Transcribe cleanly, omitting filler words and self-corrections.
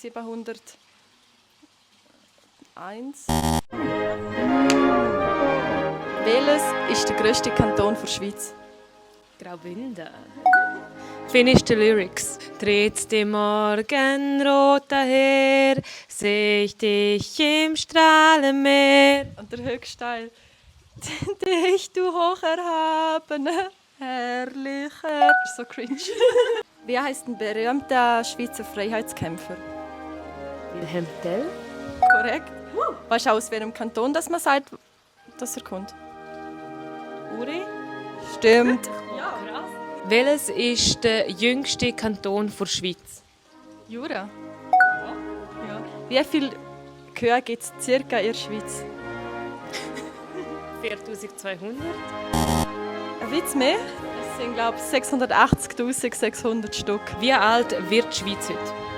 701. Welches ist der grösste Kanton der Schweiz? Graubünden. Finish the lyrics. Dreht dem Morgenrot daher, seh ich dich im Strahlenmeer. Und der höchste Teil. Dich, du hocherhabene, herrlicher. Das ist so cringe. Wie heisst ein berühmter Schweizer Freiheitskämpfer? Wilhelm Tell. Korrekt. Weißt du, aus welchem Kanton dass man sagt, dass er kommt? Uri. Stimmt. Welches ist der jüngste Kanton der Schweiz? Jura. Ja. Wie viele Kühe gibt es circa in der Schweiz? 4200. Ein Witz mehr? Es sind, glaube ich, 680.600 Stück. Wie alt wird die Schweiz heute?